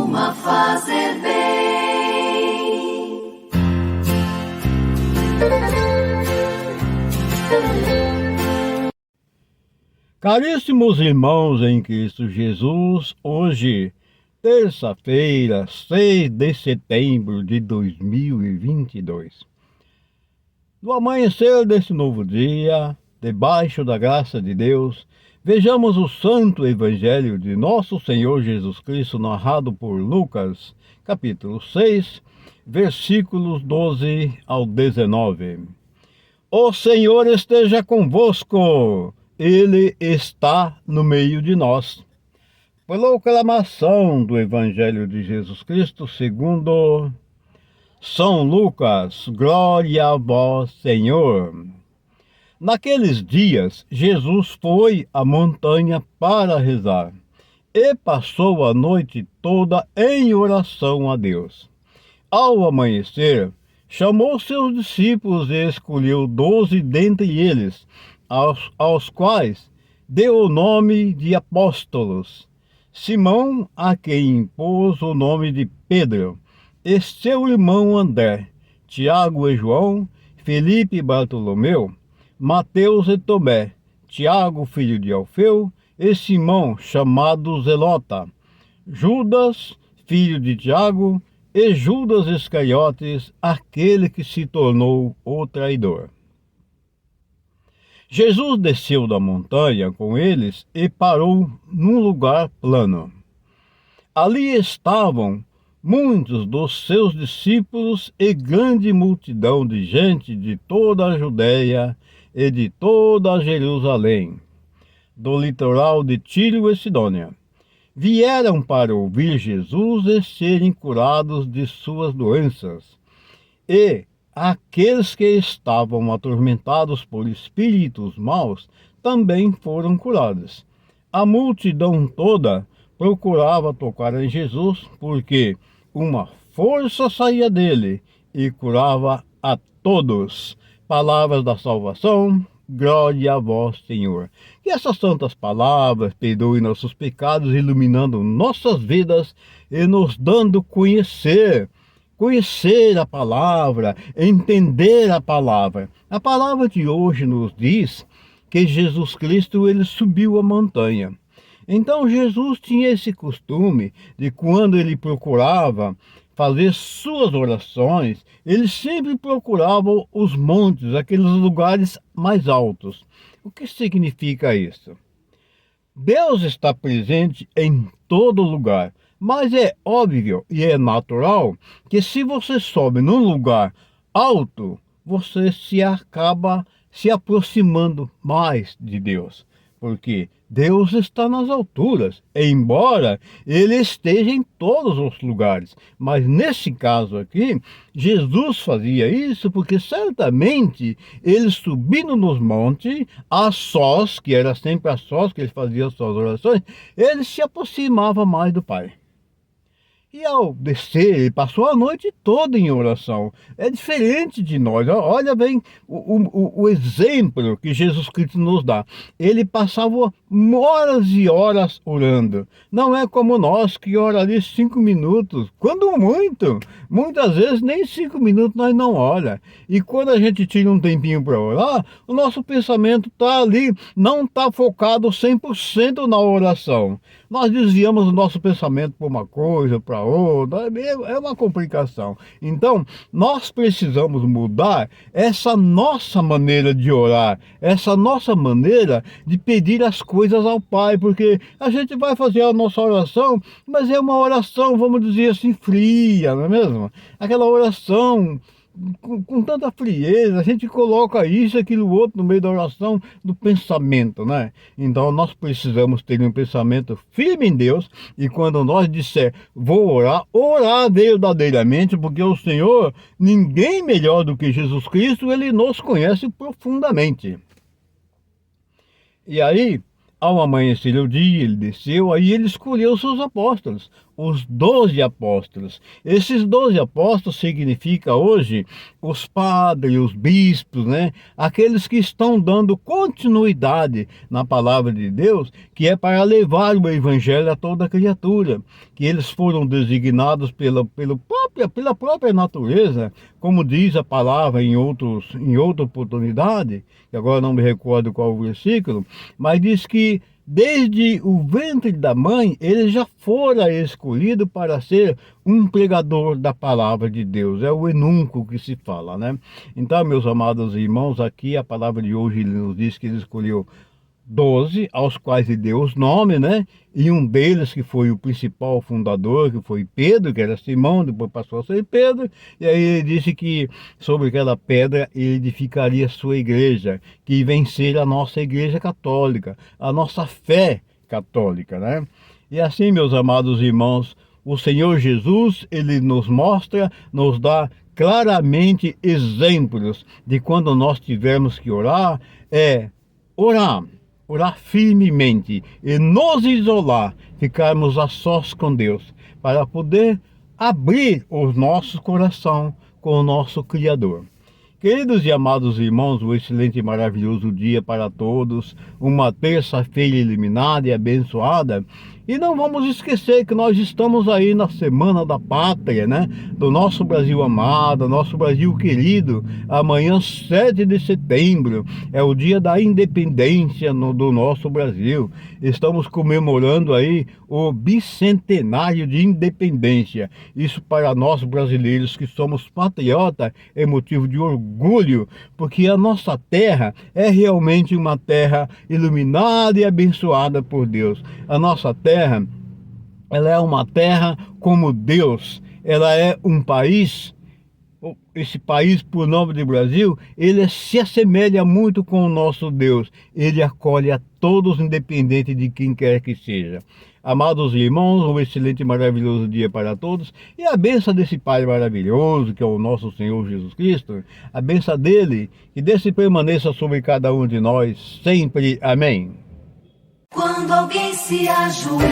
costuma fazer bem. Caríssimos irmãos em Cristo Jesus, hoje, terça-feira, 6 de setembro de 2022. No amanhecer desse novo dia, debaixo da graça de Deus, vejamos o Santo Evangelho de Nosso Senhor Jesus Cristo, narrado por Lucas, capítulo 6, versículos 12 ao 19. O Senhor esteja convosco, Ele está no meio de nós. Proclamação do Evangelho de Jesus Cristo segundo São Lucas. Glória a vós, Senhor. Naqueles dias, Jesus foi à montanha para rezar e passou a noite toda em oração a Deus. Ao amanhecer, chamou seus discípulos e escolheu 12 dentre eles, aos quais deu o nome de apóstolos: Simão, a quem impôs o nome de Pedro, e seu irmão André, Tiago e João, Felipe e Bartolomeu, Mateus e Tomé, Tiago, filho de Alfeu, e Simão, chamado Zelota, Judas, filho de Tiago, e Judas Iscariotes, aquele que se tornou o traidor. Jesus desceu da montanha com eles e parou num lugar plano. Ali estavam muitos dos seus discípulos e grande multidão de gente de toda a Judéia e de toda a Jerusalém, do litoral de Tiro e Sidônia. Vieram para ouvir Jesus e serem curados de suas doenças. E aqueles que estavam atormentados por espíritos maus também foram curados. A multidão toda procurava tocar em Jesus, porque uma força saía dele e curava a todos. Palavras da salvação, glória a vós, Senhor. Que essas santas palavras perdoem nossos pecados, iluminando nossas vidas e nos dando conhecer a palavra, entender a palavra. A palavra de hoje nos diz que Jesus Cristo, ele subiu a montanha. Então Jesus tinha esse costume de, quando ele procurava fazer suas orações, ele sempre procurava os montes, aqueles lugares mais altos. O que significa isso? Deus está presente em todo lugar, mas é óbvio e é natural que, se você sobe num lugar alto, você se acaba se aproximando mais de Deus, porque Deus está nas alturas, embora Ele esteja em todos os lugares. Mas nesse caso aqui, Jesus fazia isso porque certamente Ele, subindo nos montes, a sós, que era sempre a sós que Ele fazia as suas orações, Ele se aproximava mais do Pai. E ao descer, ele passou a noite toda em oração. É diferente de nós. Olha bem o exemplo que Jesus Cristo nos dá. Ele passava horas e horas orando. Não é como nós, que ora ali 5 minutos. Quando muito, muitas vezes nem 5 minutos nós não ora. E quando a gente tira um tempinho para orar, o nosso pensamento está ali, não está focado 100% na oração. Nós desviamos o nosso pensamento para uma coisa, para outra, é uma complicação. Então, nós precisamos mudar essa nossa maneira de orar, essa nossa maneira de pedir as coisas ao Pai, porque a gente vai fazer a nossa oração, mas é uma oração, vamos dizer assim, fria, não é mesmo? Aquela oração com tanta frieza, a gente coloca isso, aquilo, outro no meio da oração, do pensamento, né? Então nós precisamos ter um pensamento firme em Deus, e quando nós disser, vou orar, orar verdadeiramente, porque o Senhor, ninguém melhor do que Jesus Cristo, Ele nos conhece profundamente. E aí, Ao amanhecer o dia, ele desceu, aí ele escolheu os seus apóstolos, os 12 apóstolos. Esses 12 apóstolos significa hoje os padres, os bispos, né? Aqueles que estão dando continuidade na palavra de Deus, que é para levar o evangelho a toda criatura, que eles foram designados pela própria natureza, como diz a palavra em outra oportunidade, que agora não me recordo qual o versículo, mas diz que desde o ventre da mãe, ele já fora escolhido para ser um pregador da palavra de Deus. É o enunco que se fala, né? Então, meus amados irmãos, aqui a palavra de hoje nos diz que ele escolheu 12, aos quais ele deu os nomes, né? E um deles, que foi o principal fundador, que foi Pedro, que era Simão, depois passou a ser Pedro, e aí ele disse que sobre aquela pedra ele edificaria a sua igreja, que vem ser a nossa igreja católica, a nossa fé católica, né? E assim, meus amados irmãos, o Senhor Jesus, ele nos mostra, nos dá claramente exemplos de quando nós tivermos que orar, orar firmemente e nos isolar, ficarmos a sós com Deus, para poder abrir o nosso coração com o nosso Criador. Queridos e amados irmãos, um excelente e maravilhoso dia para todos, uma terça-feira iluminada e abençoada. E não vamos esquecer que nós estamos aí na Semana da Pátria, né? Do nosso Brasil amado, nosso Brasil querido. Amanhã, 7 de setembro, é o dia da independência do nosso Brasil. Estamos comemorando aí o bicentenário de independência. Isso para nós brasileiros que somos patriotas é motivo de orgulho, porque a nossa terra é realmente uma terra iluminada e abençoada por Deus. A nossa terra, ela é uma terra como Deus. Ela é um país, esse país por nome de Brasil, ele se assemelha muito com o nosso Deus. Ele acolhe a todos, independente de quem quer que seja. Amados irmãos, um excelente e maravilhoso dia para todos. E a bênção desse Pai maravilhoso, que é o nosso Senhor Jesus Cristo, a bênção dele, que desce e permaneça sobre cada um de nós, sempre. Amém. Quando alguém se ajoelha